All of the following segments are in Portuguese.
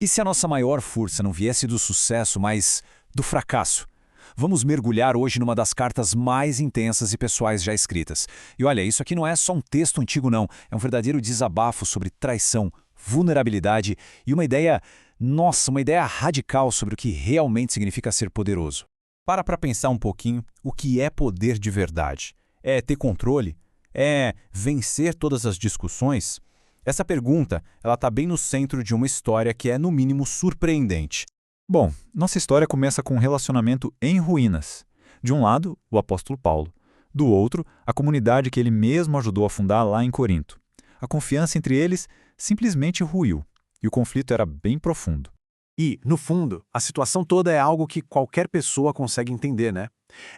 E se a nossa maior força não viesse do sucesso, mas do fracasso? Vamos mergulhar hoje numa das cartas mais intensas e pessoais já escritas. E olha, isso aqui não é só um texto antigo não, é um verdadeiro desabafo sobre traição, vulnerabilidade e uma ideia, nossa, uma ideia radical sobre o que realmente significa ser poderoso. Para pensar um pouquinho o que é poder de verdade. É ter controle? É vencer todas as discussões? Essa pergunta está bem no centro de uma história que é, no mínimo, surpreendente. Bom, nossa história começa com um relacionamento em ruínas. De um lado, o apóstolo Paulo. Do outro, a comunidade que ele mesmo ajudou a fundar lá em Corinto. A confiança entre eles simplesmente ruiu, e o conflito era bem profundo. E, no fundo, a situação toda é algo que qualquer pessoa consegue entender, né?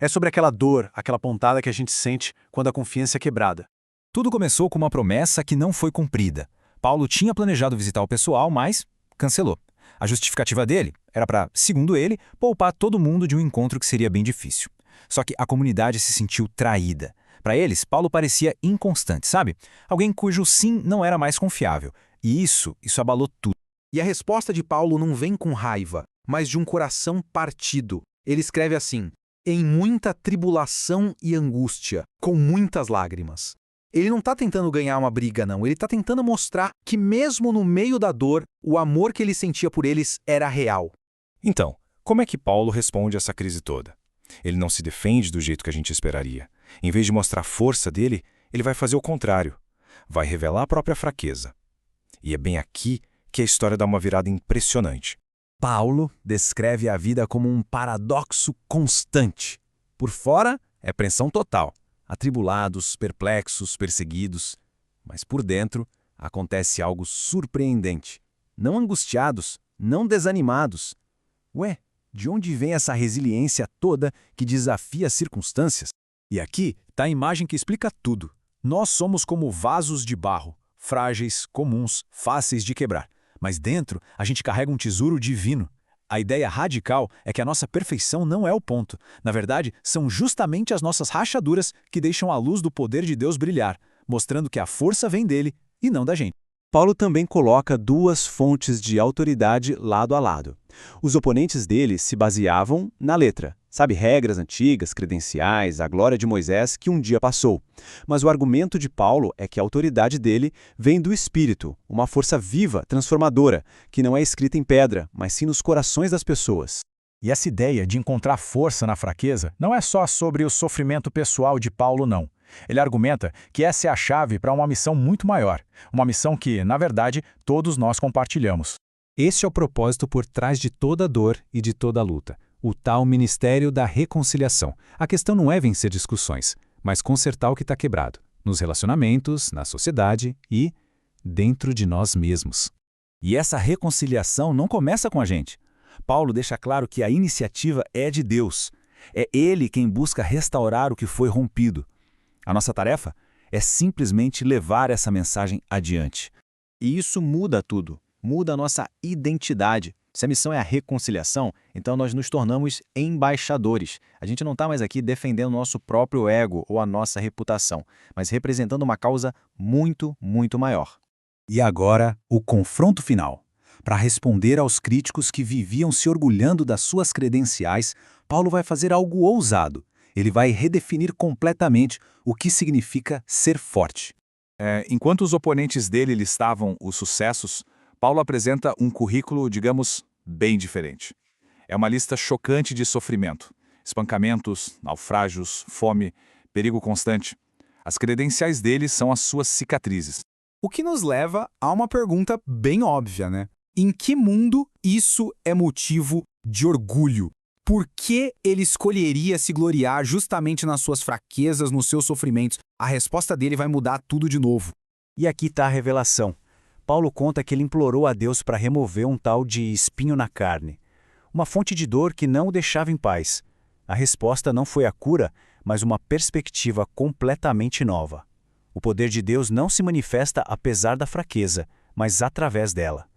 É sobre aquela dor, aquela pontada que a gente sente quando a confiança é quebrada. Tudo começou com uma promessa que não foi cumprida. Paulo tinha planejado visitar o pessoal, mas cancelou. A justificativa dele era para, segundo ele, poupar todo mundo de um encontro que seria bem difícil. Só que a comunidade se sentiu traída. Para eles, Paulo parecia inconstante, sabe? Alguém cujo sim não era mais confiável. E isso abalou tudo. E a resposta de Paulo não vem com raiva, mas de um coração partido. Ele escreve assim: em muita tribulação e angústia, com muitas lágrimas. Ele não está tentando ganhar uma briga, não. Ele está tentando mostrar que mesmo no meio da dor, o amor que ele sentia por eles era real. Então, como é que Paulo responde a essa crise toda? Ele não se defende do jeito que a gente esperaria. Em vez de mostrar a força dele, ele vai fazer o contrário. Vai revelar a própria fraqueza. E é bem aqui que a história dá uma virada impressionante. Paulo descreve a vida como um paradoxo constante. Por fora, é pressão total. Atribulados, perplexos, perseguidos. Mas por dentro, acontece algo surpreendente. Não angustiados, não desanimados. Ué, de onde vem essa resiliência toda que desafia as circunstâncias? E aqui está a imagem que explica tudo. Nós somos como vasos de barro, frágeis, comuns, fáceis de quebrar. Mas dentro, a gente carrega um tesouro divino. A ideia radical é que a nossa perfeição não é o ponto. Na verdade, são justamente as nossas rachaduras que deixam a luz do poder de Deus brilhar, mostrando que a força vem dele e não da gente. Paulo também coloca duas fontes de autoridade lado a lado. Os oponentes dele se baseavam na letra, sabe, regras antigas, credenciais, a glória de Moisés que um dia passou. Mas o argumento de Paulo é que a autoridade dele vem do Espírito, uma força viva, transformadora, que não é escrita em pedra, mas sim nos corações das pessoas. E essa ideia de encontrar força na fraqueza não é só sobre o sofrimento pessoal de Paulo, não. Ele argumenta que essa é a chave para uma missão muito maior, uma missão que, na verdade, todos nós compartilhamos. Esse é o propósito por trás de toda dor e de toda luta, o tal ministério da reconciliação. A questão não é vencer discussões, mas consertar o que está quebrado, nos relacionamentos, na sociedade e dentro de nós mesmos. E essa reconciliação não começa com a gente. Paulo deixa claro que a iniciativa é de Deus. É Ele quem busca restaurar o que foi rompido. A nossa tarefa é simplesmente levar essa mensagem adiante. E isso muda tudo, muda a nossa identidade. Se a missão é a reconciliação, então nós nos tornamos embaixadores. A gente não está mais aqui defendendo o nosso próprio ego ou a nossa reputação, mas representando uma causa muito, muito maior. E agora, o confronto final. Para responder aos críticos que viviam se orgulhando das suas credenciais, Paulo vai fazer algo ousado. Ele vai redefinir completamente o que significa ser forte. Enquanto os oponentes dele listavam os sucessos, Paulo apresenta um currículo, digamos, bem diferente. É uma lista chocante de sofrimento. Espancamentos, naufrágios, fome, perigo constante. As credenciais dele são as suas cicatrizes. O que nos leva a uma pergunta bem óbvia, né? Em que mundo isso é motivo de orgulho? Por que ele escolheria se gloriar justamente nas suas fraquezas, nos seus sofrimentos? A resposta dele vai mudar tudo de novo. E aqui está a revelação. Paulo conta que ele implorou a Deus para remover um tal de espinho na carne, uma fonte de dor que não o deixava em paz. A resposta não foi a cura, mas uma perspectiva completamente nova. O poder de Deus não se manifesta apesar da fraqueza, mas através dela.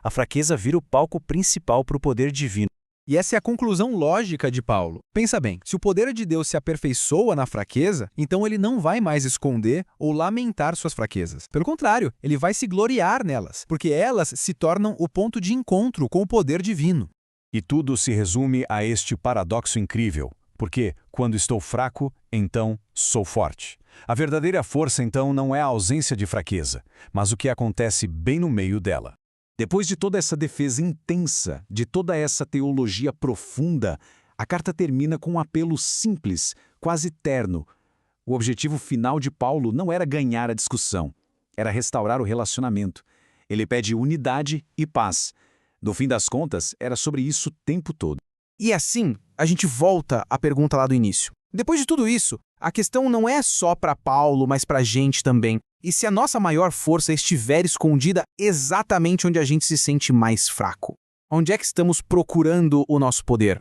A fraqueza vira o palco principal para o poder divino. E essa é a conclusão lógica de Paulo. Pensa bem, se o poder de Deus se aperfeiçoa na fraqueza, então ele não vai mais esconder ou lamentar suas fraquezas. Pelo contrário, ele vai se gloriar nelas, porque elas se tornam o ponto de encontro com o poder divino. E tudo se resume a este paradoxo incrível, porque, quando estou fraco, então sou forte. A verdadeira força, então, não é a ausência de fraqueza, mas o que acontece bem no meio dela. Depois de toda essa defesa intensa, de toda essa teologia profunda, a carta termina com um apelo simples, quase terno. O objetivo final de Paulo não era ganhar a discussão, era restaurar o relacionamento. Ele pede unidade e paz. No fim das contas, era sobre isso o tempo todo. E assim, a gente volta à pergunta lá do início. Depois de tudo isso, a questão não é só para Paulo, mas para a gente também. E se a nossa maior força estiver escondida exatamente onde a gente se sente mais fraco? Onde é que estamos procurando o nosso poder?